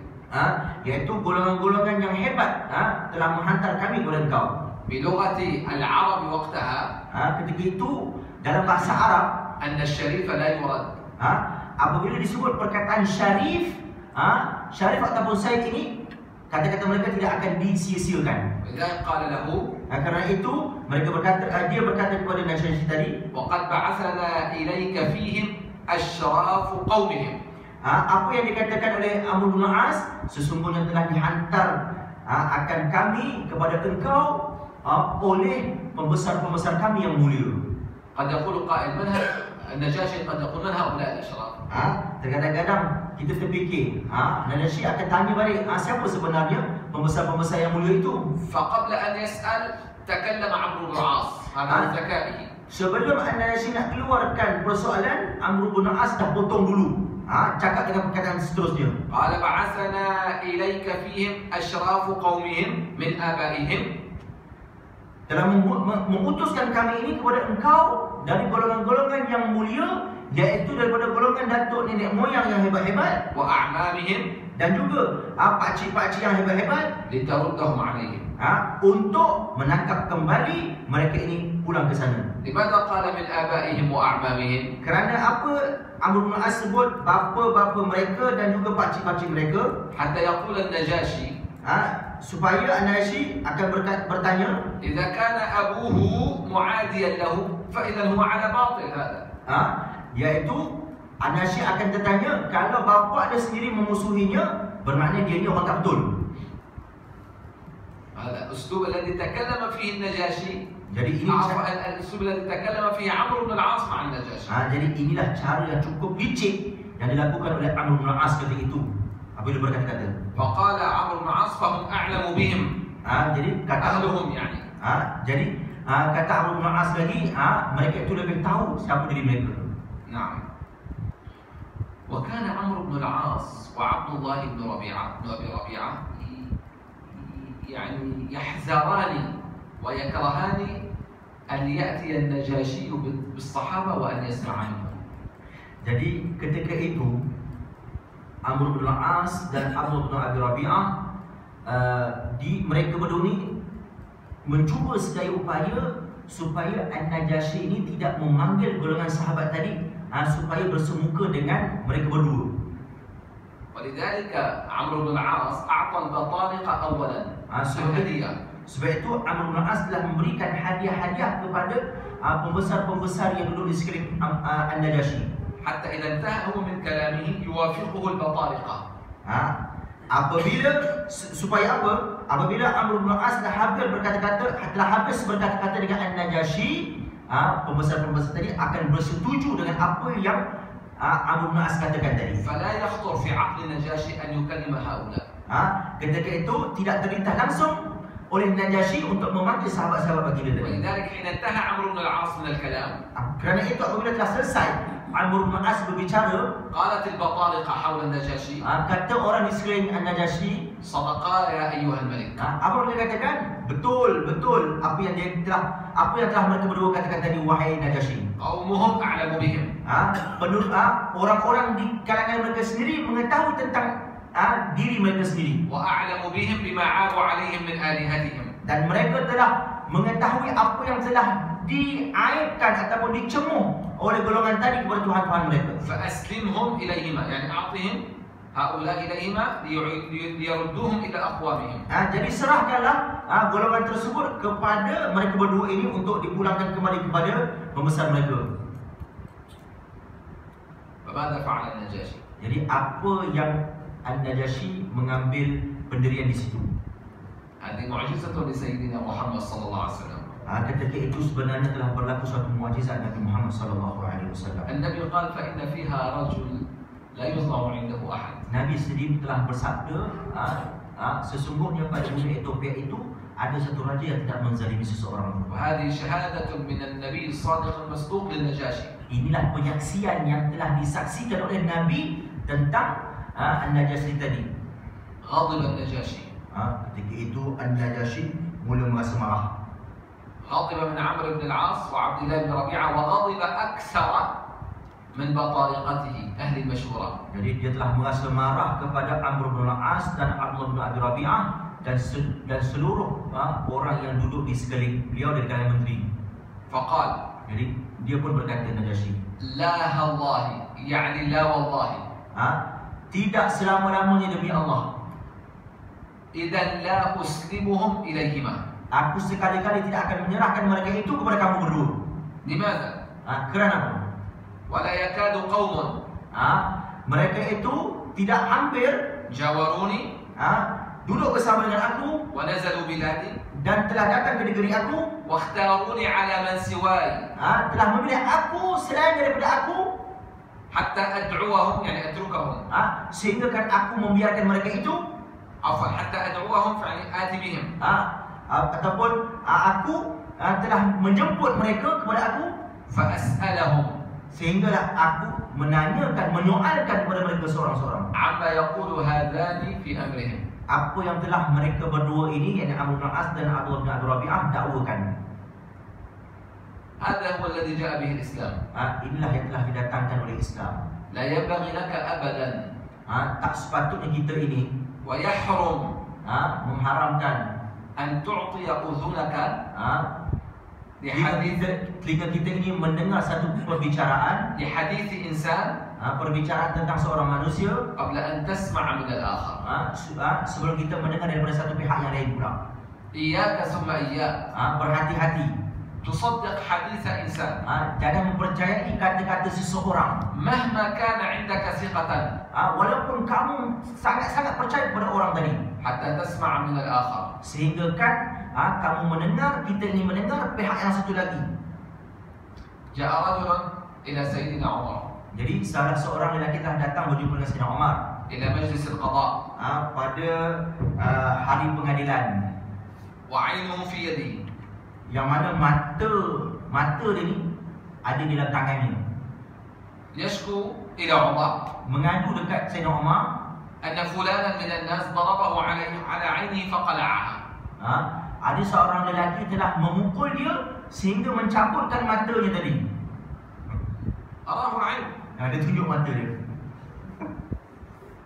Iaitu golongan-golongan yang hebat telah menghantar kami kepada engkau. بلغة العرب وقتها Ketika itu dalam bahasa Arab, أن الشريف لا يرد. apabila disebut perkataan syarif, syarif ataupun sayyid ini, kata-kata mereka tidak akan disia-siakan. لذلك قال له Karena itu dia berkata kepada Najasyi tadi, وقد بعثنا إليك فيهم أشراف قومهم. apa yang dikatakan oleh Amr bin As, sesungguhnya telah dihantar akan kami kepada engkau oleh pembesar-pembesar kami yang mulia. قد يقول قائل من النجاشي قد يقول من هؤلاء الأشراف؟ Terkadang-kadang kita terfikir, Najasyi akan tanya balik, siapa sebenarnya pembesar-pembesar yang mulia itu? فقبل أن يسأل تكلم عمرو بن العاص هذا من ذكائه. Sebelum Najasyi nak keluarkan persoalan, Amr bin As dah potong dulu, cakap dengan perkataan seterusnya. قال بعثنا إليك فيهم أشراف قومهم من آبائهم. Telah mengutuskan kami ini kepada engkau dari golongan-golongan yang mulia, iaitu daripada golongan datuk nenek moyang yang hebat-hebat, وأعمامهم dan juga pakcik-pakcik yang hebat-hebat, لتردهم عليهم. untuk menangkap kembali mereka ini pulang ke sana. لماذا قال من آبائهم وأعمامهم؟ Kerana apa Amr bin As sebut bapa-bapa mereka dan juga pakcik-pakcik mereka? حتى يقول النجاشي Supaya Najasyi akan bertanya, إذا كان أبوه معاديا له فإذا هو على باطل هذا. Iaitu Najasyi akan bertanya, kalau bapa ada sendiri memusuhinya, bermakna dia ni orang tak betul. هذا الأسلوب الذي تكلم فيه النجاشي. Jadi ini الأسلوب الذي تكلم فيه عمرو بن العاص مع النجاشي. Jadi inilah cara yang cukup licik yang dilakukan oleh Amr bin As ketika itu apabila berkata-kata. فقال عمرو بن العاص فهم أعلم بهم. Jadi kata أهلهم يعني. Jadi kata Amr bin As lagi, mereka itu lebih tahu siapa diri mereka. نعم. وكان عمرو بن العاص وعبد الله بن أبي ربيعة يعني يحذران ويكرهان أن يأتي النجاشي بالصحابة وأن يسمع منهم. Jadi ketika itu Amr bin As dan Abdullah bin Abi Rabi'ah mereka berdua ini mencuba sedaya upaya supaya An-Najasyi ini tidak memanggil golongan sahabat tadi supaya bersemuka dengan mereka berdua. ولذلك عمرو بن العاص أعطى البطارقة أولا هدية. Sebab itu Amr bin As telah memberikan hadiah-hadiah kepada pembesar-pembesar yang duduk di sekeliling An-Najasyi. حتى إذا انتهى هو من كلامه يوافقه البطارقة. Apabila supaya apa? Apabila Amr bin As telah habis berkata-kata dengan An-Najasyi, pembesar-pembesar tadi akan bersetuju dengan apa yang Amr bin As katakan tadi. فلا يخطر في عقل النجاشي أن يكلم هؤلاء. Ketika itu tidak terlintas langsung oleh Najasyi untuk memanggil sahabat-sahabat baginda tadi. ولذلك حين انتهى عمرو بن العاص من الكلام. Kerana itu apabila telah selesai Amr bin As berbicara, قالت البطارقة حول النجاشي. kata orang di sekeliling An-Najasyi, صدقا يا أيها الملك. apa dia katakan? Betul apa yang telah mereka berdua katakan tadi, wahai Najasyi. قومهم أعلم بهم. Orang-orang di kalangan mereka sendiri mengetahui tentang diri mereka sendiri. وأعلم بهم بما عابوا عليهم من آلهتهم. Dan mereka telah mengetahui apa yang telah diaibkan ataupun dicemuh oleh golongan tadi kepada Tuhan-Tuhan mereka. فأسلمهم إليهما يعني أعطهم هؤلاء إليهما ليردوهم إلى أقوامهم. Jadi serahkanlah golongan tersebut kepada mereka berdua ini untuk dipulangkan kembali kepada pembesar mereka. فماذا فعل النجاشي؟ Jadi apa yang An-Najasyi mengambil pendirian di situ. هذه معجزة لسيدنا محمد صلى الله عليه وسلم. Ketika itu sebenarnya telah berlaku suatu mukjizat Nabi Muhammad sallallahu alaihi wasallam. النبي قال فإن فيها رجل لا يظلم عنده أحد. Nabi sendiri telah bersabda, sesungguhnya pada dunia Ethiopia itu ada satu raja yang tidak menzalimi seseorang. وهذه شهادة من النبي الصادق المصدوق للنجاشي. Inilah penyaksian yang telah disaksikan oleh Nabi tentang An-Najasyi tadi. غضب النجاشي. Ketika itu An-Najasyi mula merasa marah. غضب من عمرو بن العاص وعبد الله بن ربيعة وغضب أكثر من بطارقته أهل المشورة. Jadi dia telah merasa marah kepada Amr bin As dan Abdullah bin Abi Rabi'ah dan seluruh orang yang duduk di sekeliling beliau dari kalangan menteri. فقال. Jadi dia pun berkata Najasyi, لا والله يعني لا والله. Tidak selama-lamanya demi Allah. إذا لا أسلمهم إليهما. Aku sekali-kali tidak akan menyerahkan mereka itu kepada kamu berdua. لماذا؟ Kerana apa? ولا يكاد قوم. Mereka itu tidak hampir جاوروني. Duduk bersama dengan aku. ونزلوا بلادي. Dan telah datang ke negeri aku. واختاروني على من سواي. Telah memilih aku selain daripada aku. حتى أدعوهم يعني أتركهم. Sehingga kan aku membiarkan mereka itu. عفوا حتى أدعوهم يعني آتي بهم. Ataupun aku telah menjemput mereka kepada aku. فأسألهم. Sehinggalah aku menanyakan, menyoalkan kepada mereka seorang-seorang. عما يقول هذان في أمرهم. Apa yang telah mereka berdua ini, yakni Amr bin As dan Abdullah bin Abi Rabi'ah dakwakan. هذا هو الذي جاء به الإسلام. Inilah yang telah didatangkan oleh Islam. لا ينبغي لك أبدا. Tak sepatutnya kita ini ويحرم mengharamkan أن تعطي أذنك telinga kita ini mendengar satu perbicaraan, لحديث إنسان perbicaraan tentang seorang manusia قبل أن تسمع من الآخر. sebelum kita mendengar daripada satu pihak yang lain pula. إياك ثم إياك. Berhati-hati. تصدق حديث إنسان Jangan mempercayai kata-kata seseorang. مهما كان عندك ثقة Walaupun kamu sangat-sangat percaya kepada orang tadi, حتى تسمع من الآخر. sehingga kan kamu mendengar, kita ini mendengar pihak yang satu lagi. جاء رجل إلى سيدنا عمر Jadi salah seorang lelaki telah datang berjumpa dengan Sayyidina Umar إلى مجلس القضاء pada hari pengadilan, وعينه في يده yang mana mata dia ni ada di dalam tangannya. يشكو إلى عمر Mengadu dekat Sayyidina Umar أن فلانا من الناس ضربه على عينه فقلعها. ada seorang lelaki telah memukul dia sehingga mencabutkan matanya tadi. أراه العين. Dia tunjuk mata dia.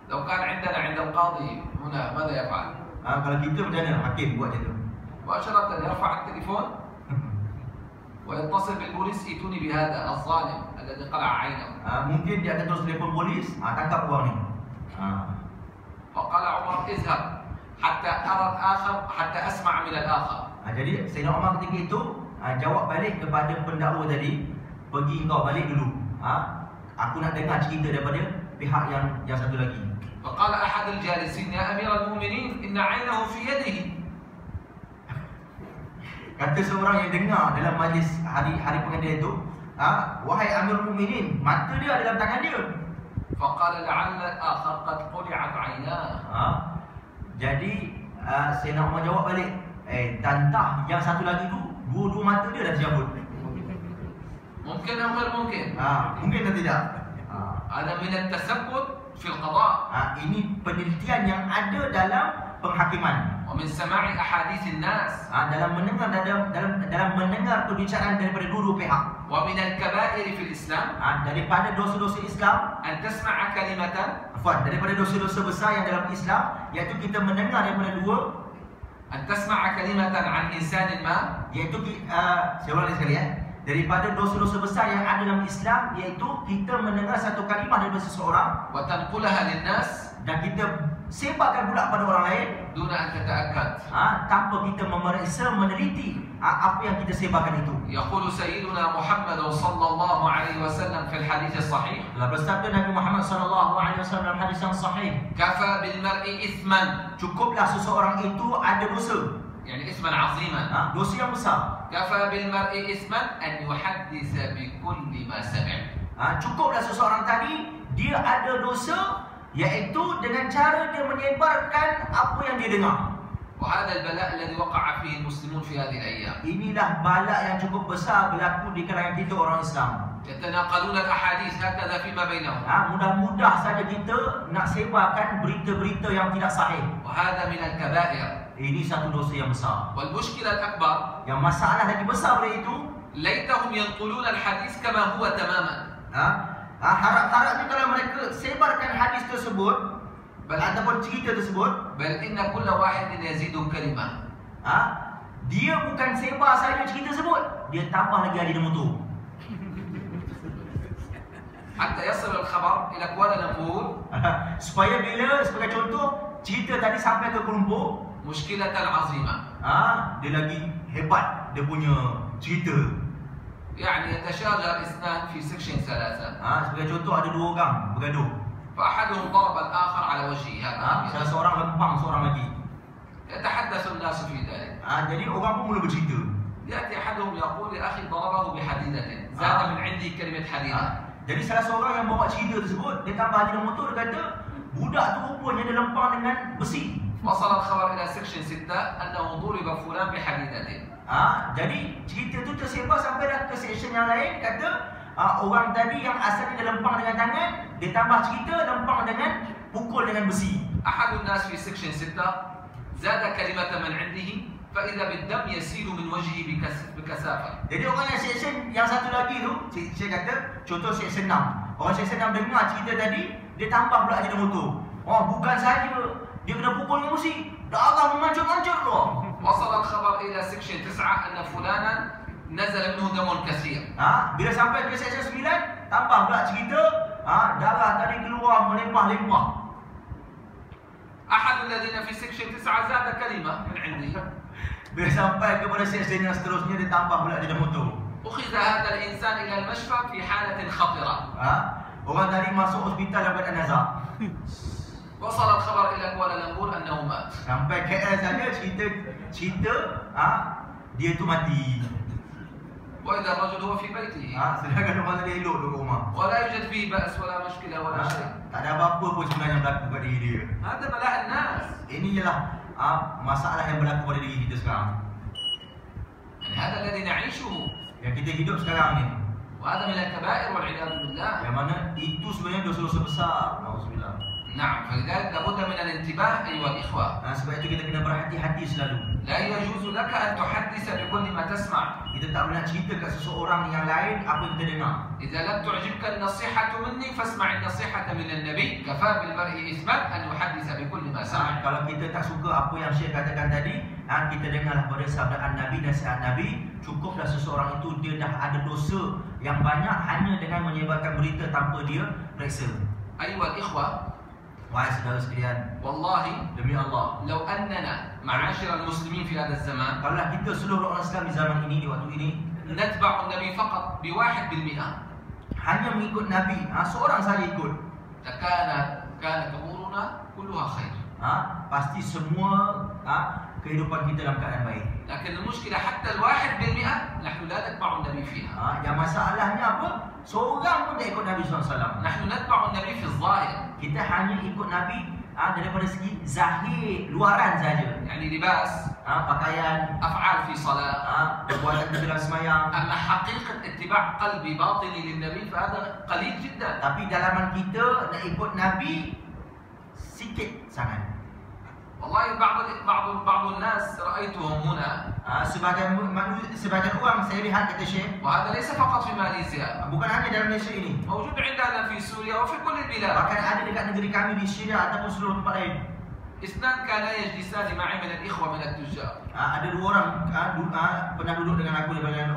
لو كان عندنا عند القاضي هنا ماذا يفعل؟ Kalau kita macam mana hakim buat macam tu? مباشرة يرفع التليفون ويتصل بالبوليس ائتوني بهذا الظالم الذي قلع عينه. Mungkin dia akan terus telefon polis, tangkap orang ni. فقال عمر اذهب حتى أرى الآخر حتى أسمع من الآخر. Jadi Sayyidina Umar ketika itu jawab balik kepada pendakwa tadi, pergi kau balik dulu. Aku nak dengar cerita daripada pihak yang satu lagi. فقال أحد الجالسين يا أمير المؤمنين إن عينه في يده. Kata seorang yang dengar dalam majlis hari pengadilan itu, wahai Amirul Mukminin, mata dia dalam tangan dia. فقال لعل الآخر قد قلعت عيناه. Jadi Sayyidina Umar jawab balik, tantah yang satu lagi tu dua mata dia dah dicabut. ممكن أو غير ممكن؟ Mungkin atau tidak? هذا من التثبت في القضاء. Ini penelitian yang ada dalam penghakiman. ومن سماع أحاديث الناس. Dalam mendengar perbicaraan daripada dua pihak. ومن الكبائر في الإسلام. Daripada dosa-dosa Islam. أن تسمع كلمة. Daripada dosa-dosa besar yang dalam Islam, iaitu kita mendengar daripada dua. أن تسمع كلمة عن إنسان ما. Iaitu saya ulang sekali daripada dosa-dosa besar yang ada dalam Islam, iaitu kita mendengar satu kalimah daripada seseorang وتنقلها للناس. dan kita sebarkan pula pada orang lain دون أن تتأكد. tanpa kita memeriksa, meneliti apa yang kita sebarkan itu. يقول سيدنا محمد صلى الله عليه وسلم في الحديث الصحيح. Telah bersabda Nabi Muhammad sallallahu alaihi wasallam dalam hadis yang sahih, كفى بالمرء إثما. cukuplah seseorang itu ada dosa, يعني إثما عظيما. dosa yang besar. كفى بالمرء إثما أن يحدث بكل ما سمع. Cukuplah seseorang tadi dia ada dosa, iaitu dengan cara dia menyebarkan apa yang dia dengar. وهذا البلاء الذي وقع فيه المسلمون في هذه الأيام. Inilah bala yang cukup besar berlaku di kalangan kita orang Islam. يتناقلون الأحاديث هكذا فيما بينهم. Mudah-mudah saja kita nak sebarkan berita-berita yang tidak sahih. وهذا من الكبائر. Ini satu dosa yang besar. والمشكلة الأكبر. Yang masalah lagi besar dari itu, ليتهم ينقلون الحديث كما هو تماما. harap-harapnya kalau mereka sebarkan hadis tersebut ataupun cerita tersebut, بل إن كل واحد يزيد كلمة. dia bukan sebar saja cerita tersebut, dia tambah lagi ada motor. حتى يصل الخبر إلى كوالالمبور. supaya bila sebagai contoh cerita tadi sampai ke Kuala Lumpur, مشكلة عظيمة. dia lagi hebat dia punya cerita. يعني يتشاجر اثنان في سكشن 3. Sebagai contoh ada dua orang bergaduh. فأحدهم ضرب الآخر على وجهه هذا. Salah seorang lempang seorang lagi. يتحدث الناس في ذلك. Jadi orang pun mula bercerita. يأتي أحدهم يقول يا أخي ضربه بحديدة زاد من عندي كلمة حديدة. Jadi salah seorang yang bawa cerita tersebut, dia tambah lagi motor, dia kata budak tu rupanya dia lempang dengan besi. وصل الخبر إلى سكشن 6 أنه ضرب فلان بحديدة. Jadi cerita tu tersebar sampai dah ke section yang lain, kata orang tadi yang asalnya dia lempang dengan tangan, dia tambah cerita lempang dengan pukul dengan besi. أحد الناس في سكشن 6 زاد كلمة من عنده فإذا بالدم يسيل من وجهه بكثافة. Jadi orang yang section yang satu lagi tu, saya kata contoh section 6. Orang section 6 dengar cerita tadi, dia tambah pula jadi motor. Bukan saja dia kena pukul dengan besi, darah mengancur-ancur tu. وصل الخبر إلى سكشن 9 أن فلانا نزل منه دم كثير. Bila sampai ke section 9, tambah pula cerita, darah tadi keluar melimpah-limpah. أحد الذين في سكشن 9 زاد كلمة من عنده. Bila sampai kepada stesen yang seterusnya, dia tambah pula dia motor. أخذ هذا الإنسان إلى المشفى في حالة خطرة. Orang tadi masuk hospital dalam keadaan nazak. وصل الخبر إلى كوالالمبور أنه مات. Sampai KL saja cerita dia tu mati. وإذا الرجل هو في بيته. Sedangkan orang tadi elok duduk rumah. ولا يوجد فيه بأس ولا مشكلة ولا شيء. Tak ada apa-apa pun sebenarnya berlaku pada diri dia. هذا بلاء الناس. Ini ialah masalah yang berlaku pada diri kita sekarang. يعني هذا الذي نعيشه. Yang kita hidup sekarang ni. وهذا من الكبائر والعياذ بالله. Yang mana itu sebenarnya dosa-dosa besar. Nauzubillah. نعم، فلذلك لابد من الانتباه أيها الإخوة. Sebab itu kita kena berhati-hati selalu. لا يجوز لك أن تحدث بكل ما تسمع. Kita tak boleh cerita kat seseorang yang lain apa yang kita dengar. إذا لم تعجبك النصيحة مني فاسمع النصيحة من النبي. كفى بالمرء إثما أن يحدث بكل ما سمع. Kalau kita tak suka apa yang Syekh katakan tadi, kita dengarlah pada sabdaan Nabi, nasihat Nabi. Cukuplah seseorang itu dia dah ada dosa yang banyak hanya dengan menyebarkan berita tanpa dia periksa. أيها الإخوة، Wahai saudara sekalian, والله demi Allah, لو أننا معاشر المسلمين في هذا الزمان kalaulah kita seluruh orang Islam di zaman ini, di waktu ini, نتبع النبي فقط ب1%، hanya mengikut Nabi, seorang saja ikut, كان أمورنا كلها خير. pasti semua kehidupan kita dalam keadaan baik. لكن المشكلة حتى 1% نحن لا نتبع النبي فيها. Yang masalahnya apa? Seorang pun tak ikut Nabi SAW. نحن نتبع النبي في الظاهر. Kita hanya ikut Nabi daripada segi zahir, luaran saja. يعني لباس، pakaian, أفعال في صلاة. perbuatan kita dalam sembahyang. أما حقيقة اتباع قلبي باطني للنبي فهذا قليل جدا. Tapi dalaman kita nak ikut Nabi sikit sangat. والله بعض الناس رأيتهم هنا. sebagian orang saya lihat, kata Syekh, وهذا ليس فقط في ماليزيا. bukan hanya dalam Malaysia ini. موجود عندنا في سوريا وفي كل البلاد. Bahkan ada dekat negeri kami di Syria ataupun seluruh tempat lain. اثنان كانا يجلسان معي من الإخوة من التجار. Ada dua orang pernah duduk dengan aku daripada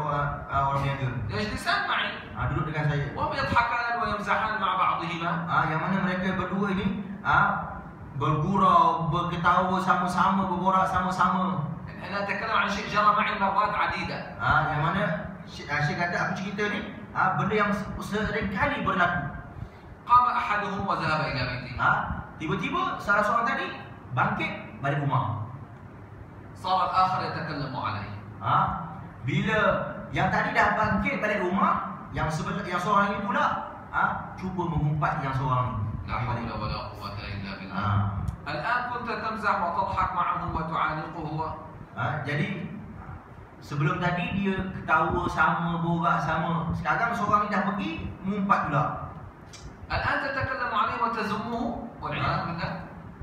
orang niaga. يجلسان معي. Duduk dengan saya. وهم يضحكان ويمزحان مع بعضهما. Yang mana mereka berdua ini bergurau, berketawa sama-sama, berborak sama-sama. أنا أتكلم عن شيء جرى معي مرات عديدة. Yang mana Syekh kata aku cerita ni benda yang sering kali berlaku. قام أحدهم وذهب إلى بيته. Tiba-tiba salah seorang tadi bangkit balik rumah. صار الآخر يتكلم عليه. Bila yang tadi dah bangkit balik rumah, yang seorang ini pula cuba mengumpat yang seorang ini. لا حول ولا قوة إلا بالله. الآن كنت تمزح وتضحك معه وتعانقه. Jadi sebelum tadi dia ketawa sama, borak sama. Sekarang seorang ini dah pergi mengumpat pula. الآن تتكلم عليه وتذمه والعياذ بالله.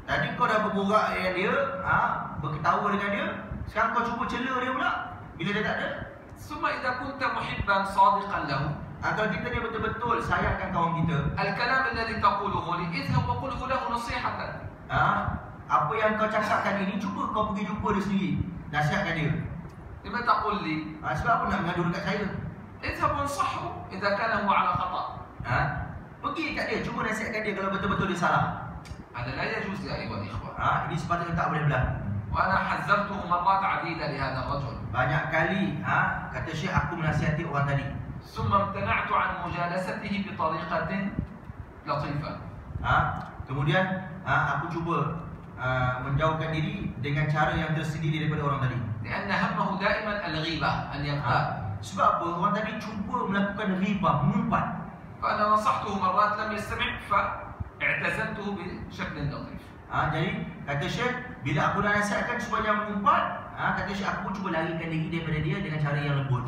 Tadi kau dah berborak dengan dia, berketawa dengan dia. Sekarang kau cuba cela dia pula bila dia tak ada. ثم إذا كنت محبا صادقا له. Kalau kita ni betul-betul sayangkan kawan kita, الكلام الذي تقوله لي اذهب وقله له نصيحة. apa yang kau cakapkan ini, cuba kau pergi jumpa dia sendiri, nasihatkan dia. لما تقول لي؟ Sebab apa nak mengadu dekat saya? اذهب وانصحه إذا كان هو على خطأ. Pergi kat dia, cuba nasihatkan dia kalau betul-betul dia salah. هذا لا يجوز يا أيها الإخوة. Ini sepatutnya tak boleh berlaku. وأنا حذرته مرات عديدة لهذا الرجل. Banyak kali kata Syekh aku menasihati orang tadi. ثم امتنعت عن مجالسته بطريقة لطيفة. Kemudian aku cuba menjauhkan diri dengan cara yang tersendiri daripada orang tadi. لأن همه دائما الغيبة أن يغتاب. Sebab apa? Orang tadi cuba melakukan ghibah, mengumpat. فأنا نصحته مرات لم يستمع فاعتزلته بشكل لطيف. Jadi kata Syekh, bila aku dah nasihatkan supaya mengumpat, kata Syekh aku cuba larikan diri daripada dia dengan cara yang lembut.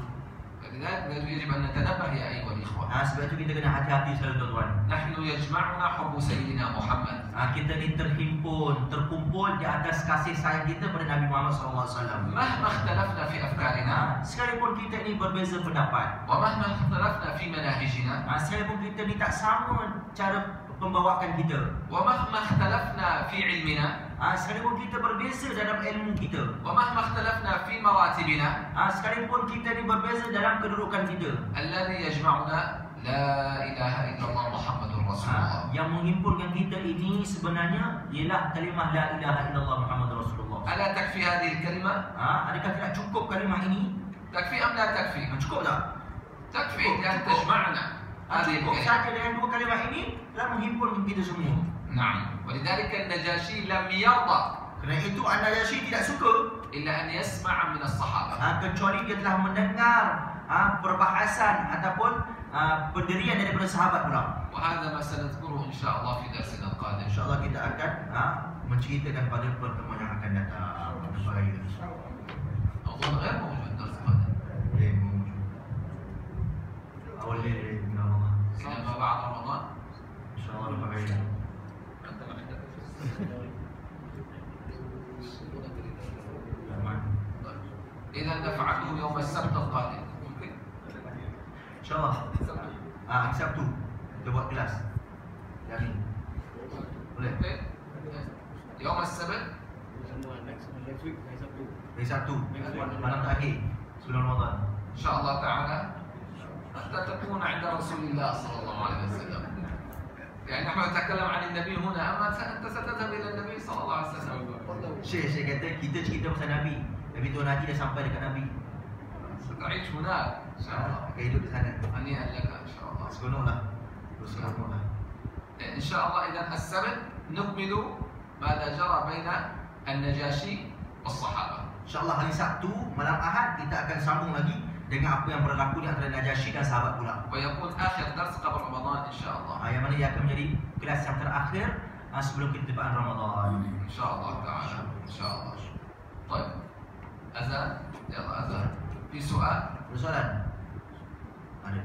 لذلك يجب أن نتنبه يا أيها الإخوة. Sebab itu kita kena hati-hati selalu tuan-tuan. نحن يجمعنا حب سيدنا محمد. Kita ni terhimpun, terkumpul di atas kasih sayang kita pada Nabi Muhammad SAW. مهما اختلفنا في أفكارنا. Sekalipun kita ni berbeza pendapat. ومهما اختلفنا في مناهجنا. Sekalipun kita ni tak sama cara pembawakan kita. ومهما اختلفنا في علمنا. Sekalipun kita berbeza dalam ilmu kita. ومهما اختلفنا في مراتبنا. Sekalipun kita ni berbeza dalam kedudukan kita. الذي يجمعنا لا إله إلا الله محمد رسول الله. Yang menghimpunkan kita ini sebenarnya ialah kalimah la ilaha illallah Muhammadur Rasulullah. Rasulullah. ألا تكفي هذه الكلمة؟ Adakah tidak cukup kalimah ini? تكفي أم لا تكفي؟ Cukup tak? تكفي لأن تجمعنا هذه Cukup الكلمة. saja dengan dua kalimah ini telah menghimpun kita semua. نعم. ولذلك النجاشي لم يرضى Kerana itu An-Najasyi tidak suka إلا أن يسمع من الصحابة. kecuali dia telah mendengar perbahasan ataupun pendirian daripada sahabat pula. وهذا ما سنذكره إن شاء الله في درسنا القادم. InsyaAllah kita akan menceritakan pada pertemuan yang akan datang. Baik. أظن غير موجود الدرس القادم. أول ليلة من رمضان. إنما بعد رمضان. إن شاء الله baik. إذا نفعله يوم السبت القادم. InsyaAllah. Hari Sabtu kita buat kelas. Hari ini. Boleh? يوم السبت. Hari Sabtu. Malam terakhir sebelum Ramadan. إن شاء الله تعالى حتى تكون عند رسول الله صلى الله عليه وسلم. يعني نحن نتكلم عن النبي هنا، أما أنت ستذهب إلى النبي صلى الله عليه وسلم. Saya kata kita cerita pasal Nabi. Tapi Tuan Haji dah sampai dekat Nabi. ستعيش هناك إن شاء الله. Akan hidup di sana. هنيئا لك إن شاء الله. Seronoklah. Seronoklah. إن شاء الله إذا السبت نكمل ماذا جرى بين النجاشي والصحابة. InsyaAllah hari Sabtu malam Ahad kita akan sambung lagi dengan apa yang berlaku di antara Najasyi dan sahabat pula. ويكون آخر درس قبل رمضان إن شاء الله. Yang mana ia akan menjadi kelas yang terakhir sebelum ketibaan Ramadan. إن شاء الله تعالى. إن شاء الله. طيب. أذان. يلا أذان. في سؤال؟ Ada soalan? Ada.